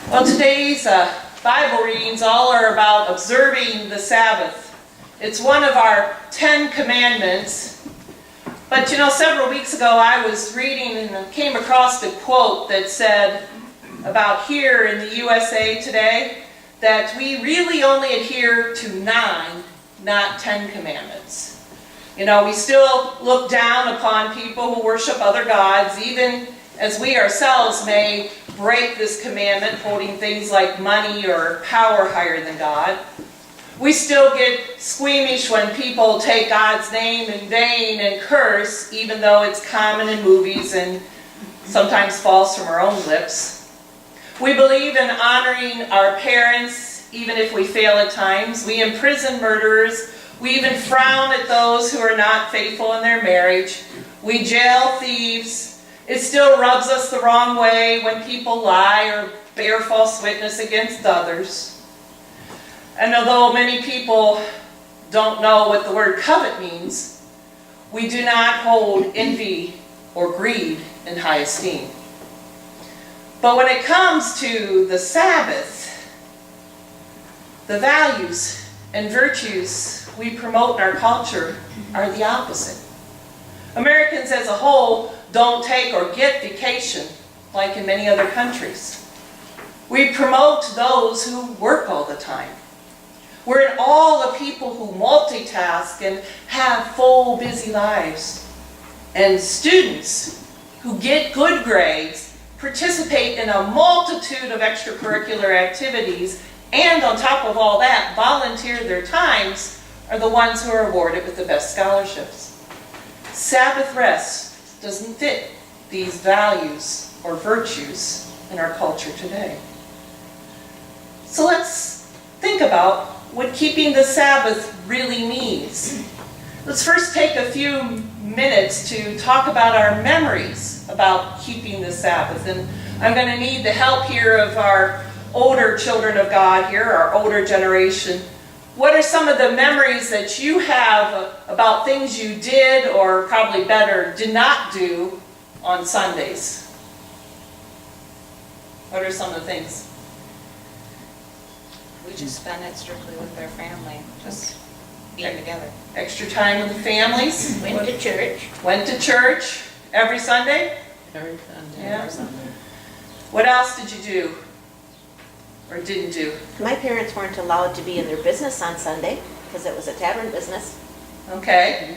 Well, today's Bible readings all are about observing the Sabbath. It's one of our 10 commandments. But you know, several weeks ago I was reading and came across a quote that said about here in the USA today that we really only adhere to 9, not 10 commandments. You know, we still look down upon people who worship other gods, even as we ourselves may break this commandment, holding things like money or power higher than God. We still get squeamish when people take God's name in vain and curse, even though it's common in movies and sometimes falls from our own lips. We believe in honoring our parents, even if we fail at times. We imprison murderers. We even frown at those who are not faithful in their marriage. We jail thieves. It still rubs us the wrong way when people lie or bear false witness against others. And although many people don't know what the word covet means, we do not hold envy or greed in high esteem. But when it comes to the Sabbath, the values and virtues we promote in our culture are the opposite. Americans as a whole don't take or get vacation like in many other countries. We promote those who work all the time. We're in all the people who multitask and have full, busy lives. And students who get good grades participate in a multitude of extracurricular activities, and on top of all that, volunteer their times, are the ones who are awarded with the best scholarships. Sabbath rest doesn't fit these values or virtues in our culture today. So let's think about what keeping the Sabbath really means. Let's first take a few minutes to talk about our memories about keeping the Sabbath. And I'm going to need the help here of our older children of God here, our older generation. What are some of the memories that you have about things you did, or probably better, did not do on Sundays? What are some of the things? We just spent it strictly with our family, just being together. Extra time with the families? Went to church. Went to church every Sunday? Every Sunday. Yeah. Every Sunday. What else did you do? Or didn't do? My parents weren't allowed to be in their business on Sunday because it was a tavern business. Okay.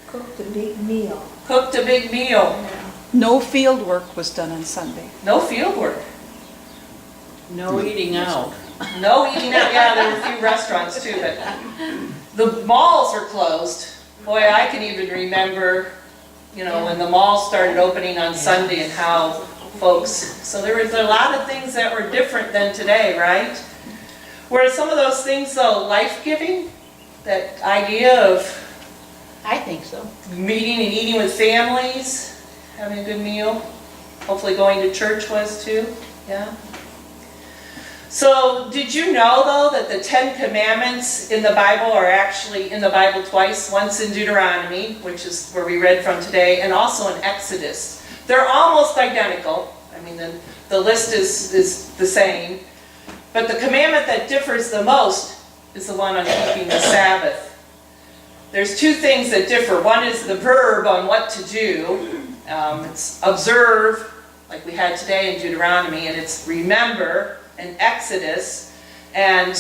Cooked a big meal. Cooked a big meal. No field work was done on Sunday. No field work. No eating out. No eating out. Yeah, there were a few restaurants too, but the malls were closed. Boy, I can even remember, you know, when the malls started opening on Sunday and how folks, so there was a lot of things that were different than today, right? Were some of those things though life-giving? That idea of I think so. meeting and eating with families, having a good meal, hopefully going to church was too, yeah? So did you know though that the 10 Commandments in the Bible are actually in the Bible twice, once in Deuteronomy, which is where we read from today, and also in Exodus. They're almost identical. I mean, the list is the same. But the commandment that differs the most is the one on keeping the Sabbath. There's two things that differ. One is the verb on what to do. It's observe, like we had today in Deuteronomy, and it's remember in Exodus. And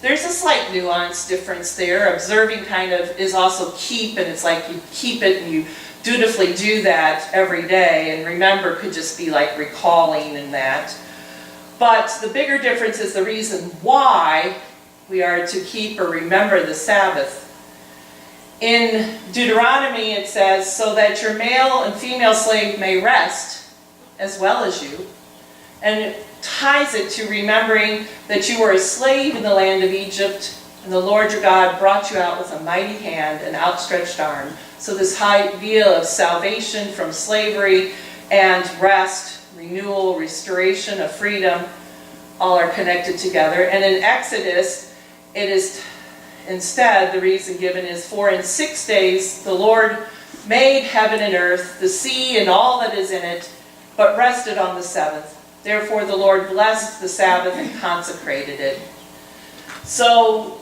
there's a slight nuance difference there. Observing kind of is also keep, and it's like you keep it and you dutifully do that every day, and remember could just be like recalling and that. But the bigger difference is the reason why we are to keep or remember the Sabbath. In Deuteronomy it says, so that your male and female slave may rest as well as you. And it ties it to remembering that you were a slave in the land of Egypt, and the Lord your God brought you out with a mighty hand and outstretched arm. So this idea of salvation from slavery and rest, renewal, restoration of freedom, all are connected together. And in Exodus, it is instead, the reason given is, for in 6 days the Lord made heaven and earth, the sea and all that is in it, but rested on the seventh. Therefore the Lord blessed the Sabbath and consecrated it. So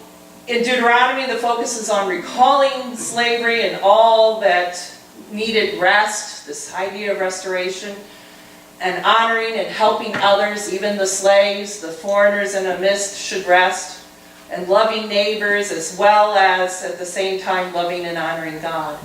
in Deuteronomy, the focus is on recalling slavery and all that needed rest, this idea of restoration, and honoring and helping others, even the slaves, the foreigners in the midst should rest, and loving neighbors as well as at the same time loving and honoring God.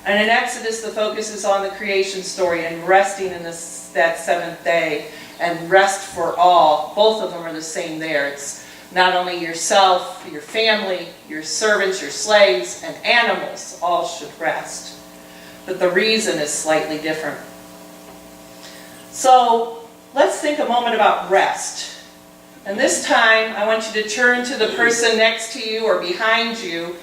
And in Exodus, the focus is on the creation story and resting in that seventh day, and rest for all. Both of them are the same there. It's not only yourself, your family, your servants, your slaves, and animals all should rest. But the reason is slightly different. So let's think a moment about rest. And this time, I want you to turn to the person next to you or behind you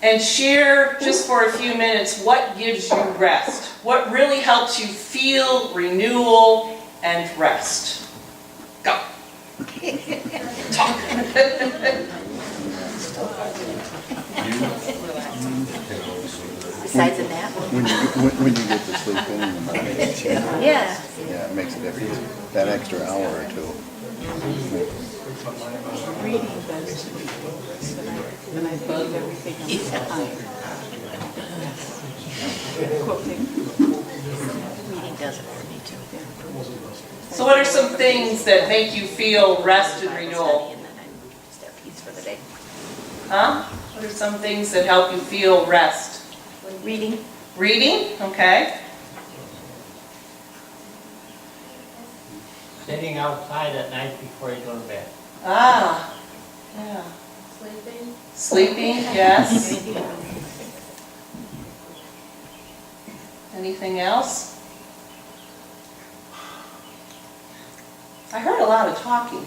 and share just for a few minutes what gives you rest. What really helps you feel renewal and rest. Go. Talk. Besides a nap? When you get to sleep in the morning, Yeah. yeah, it makes a difference. That extra hour or two. Reading does too. And I believe everything on quoting. Reading does it for me too. So what are some things that make you feel rest and renewal? And then I start peace for the day. Huh? What are some things that help you feel rest? Reading. Reading, okay. Sitting outside at night before you go to bed. Ah, yeah. Sleeping. Sleeping, yes. Anything else? I heard a lot of talking.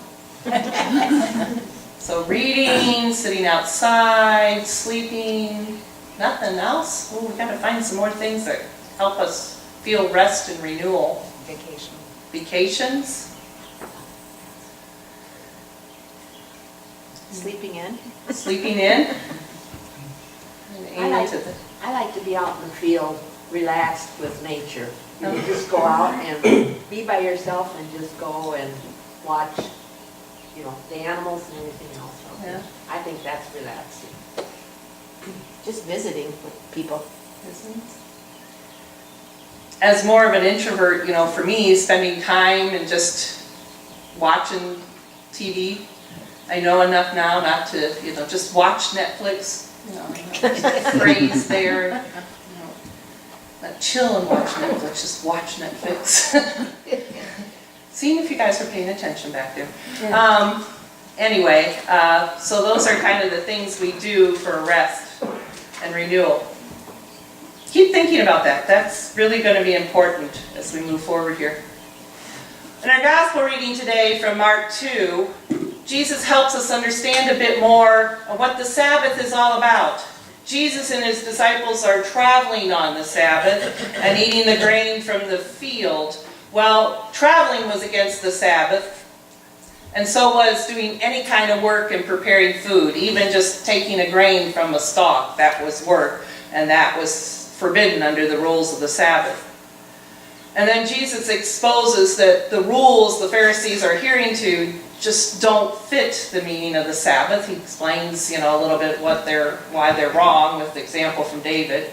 So reading, sitting outside, sleeping, nothing else? Oh, we gotta find some more things that help us feel rest and renewal. Vacation. Vacations? Sleeping in. Sleeping in? And I like, aiming to the- I like to be out in the field, relaxed with nature. You Oh. just go out and be by yourself and just go and watch, you know, the animals and everything else. out there. Yeah. I think that's relaxing. Just visiting with people. As more of an introvert, you know, for me, spending time and just watching TV. I know enough now not to, you know, just watch Netflix. You know, phrase there. You know, not chill and watch Netflix, just watch Netflix. Seeing if you guys are paying attention back there. Anyway, so those are kind of the things we do for rest and renewal. Keep thinking about that. That's really going to be important as we move forward here. In our gospel reading today from Mark 2, Jesus helps us understand a bit more of what the Sabbath is all about. Jesus and his disciples are traveling on the Sabbath and eating the grain from the field. Well, traveling was against the Sabbath, and so was doing any kind of work in preparing food, even just taking a grain from a stalk. That was work, and that was forbidden under the rules of the Sabbath. And then Jesus exposes that the rules the Pharisees are adhering to just don't fit the meaning of the Sabbath. He explains, you know, a little bit why they're wrong with the example from David.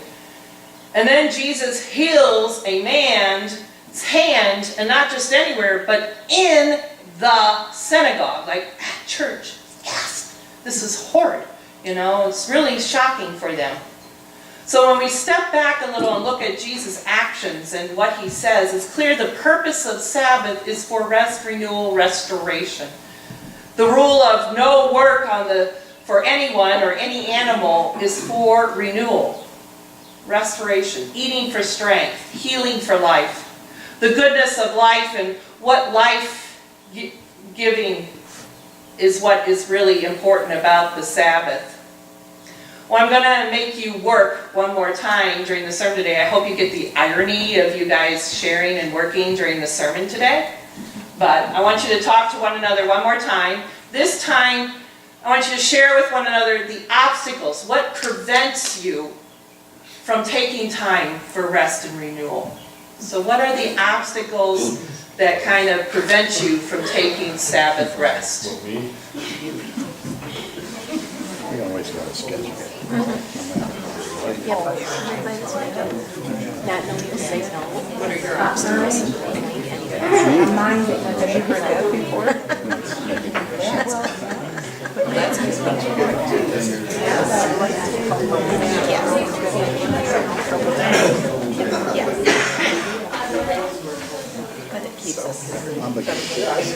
And then Jesus heals a man's hand, and not just anywhere, but in the synagogue, like at church. Yes, this is horrid. You know, it's really shocking for them. So when we step back a little and look at Jesus' actions and what he says, it's clear the purpose of Sabbath is for rest, renewal, restoration. The rule of no work for anyone or any animal is for renewal, restoration, eating for strength, healing for life. The goodness of life and what life-giving is what is really important about the Sabbath. Well, I'm going to make you work one more time during the sermon today. I hope you get the irony of you guys sharing and working during the sermon today. But I want you to talk to one another one more time. This time, I want you to share with one another the obstacles. What prevents you from taking time for rest and renewal? So what are the obstacles that kind of prevent you from taking Sabbath rest. We always got a schedule. Not knowing to say no. What are your obstacles? Mine, have you heard that before? But it keeps us. I'm the kid,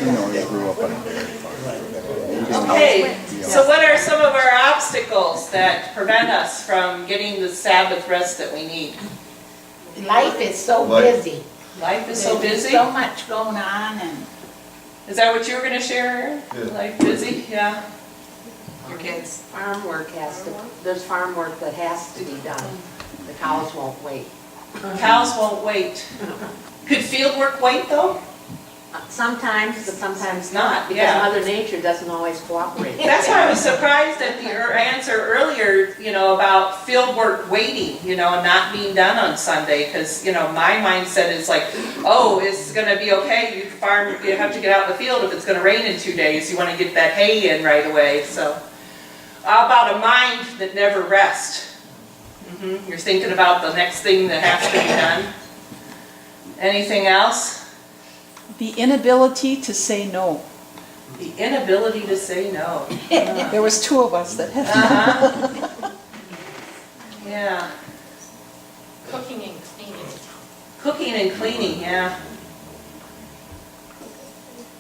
you know, I grew up on a dairy farm. Okay, so what are some of our obstacles that prevent us from getting the Sabbath rest that we need? Life is so Life. busy. Life is so There's busy. so much going on and Is that what you were gonna share? Life busy, yeah. Your kids. Farm work has to, there's farm work that has to be done. The cows won't wait. Cows won't wait. Could field work wait though? Sometimes, but sometimes Not, not, yeah. because Mother Nature doesn't always cooperate. That's why I was surprised at your answer earlier, about field work waiting, and not being done on Sunday, because, my mindset is like, oh, it's gonna be okay, you have to get out in the field if it's gonna rain in 2 days, you wanna get that hay in right away, so. How about a mind that never rests? You're thinking about the next thing that has to be done. Anything else? The inability to say no. The inability to say no. There was two of us that had. Uh-huh. Yeah. Cooking and cleaning. Cooking and cleaning, yeah.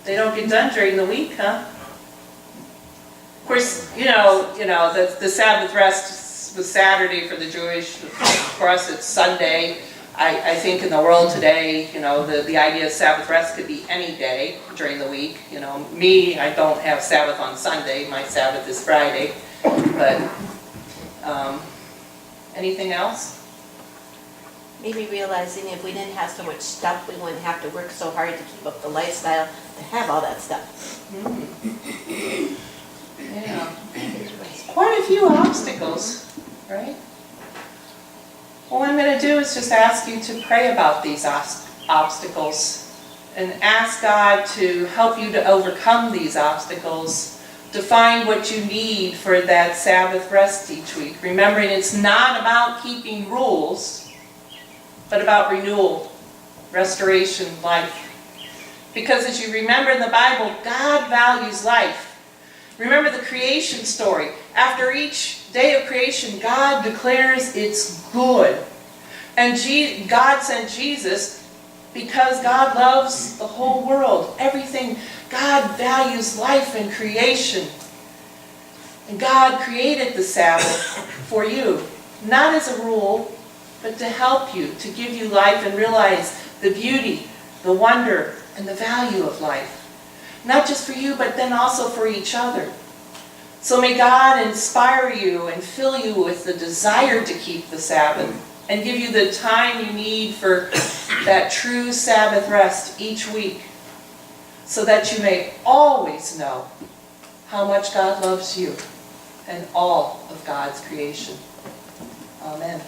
They don't get done during the week, huh? Of course, the Sabbath rest was Saturday for the Jewish. For us, it's Sunday. I think in the world today, the idea of Sabbath rest could be any day during the week. Me, I don't have Sabbath on Sunday. My Sabbath is Friday. But anything else? Maybe realizing if we didn't have so much stuff, we wouldn't have to work so hard to keep up the lifestyle to have all that stuff. Yeah. Quite a few obstacles, right? What I'm going to do is just ask you to pray about these obstacles and ask God to help you to overcome these obstacles, to find what you need for that Sabbath rest each week. Remembering it's not about keeping rules, but about renewal, restoration, life. Because as you remember in the Bible, God values life. Remember the creation story. After each day of creation, God declares it's good. And God sent Jesus because God loves the whole world. Everything. God values life and creation. And God created the Sabbath for you. Not as a rule, but to help you, to give you life and realize the beauty, the wonder, and the value of life. Not just for you, but then also for each other. So may God inspire you and fill you with the desire to keep the Sabbath and give you the time you need for that true Sabbath rest each week, so that you may always know how much God loves you and all of God's creation. Amen.